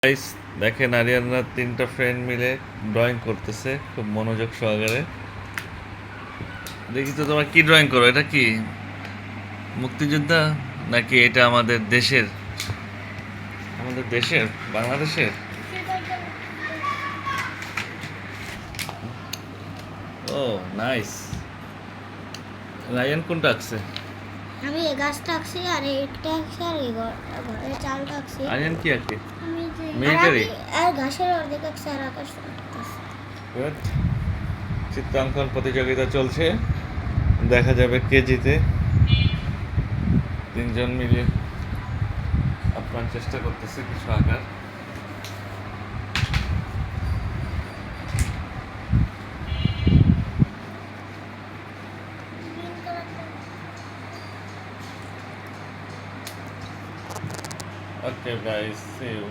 Guys, দেখেন আরিয়ানরা তিনটা friend মিলে ড্রয়িং করতেছে খুব মনোযোগ সহকারে। দেখি তো তোমরা কি ড্রয়িং করো? এটা কি মুক্তিযোদ্ধা নাকি এটা আমাদের দেশের বাংলাদেশের? ও নাইস। রায়ান কোনটা আঁকছে? আমি এই গাছটা আঁকছি আর এইটা আঁকছি আর এই ঘরের চালটা আঁকছি। আরিয়ান কি আঁকে? আমি মিলিটারি? আর ঘাসের অর্ধেক আঁকছি আর আকাশ আঁকছি। গুড। চিত্রাঙ্কন প্রতিযোগিতা চলছে, দেখা যাবে কে জিতে। তিনজন মিলে আপ্রাণ চেষ্টা করতেছে কিছু আঁকার। Okay guys, see you.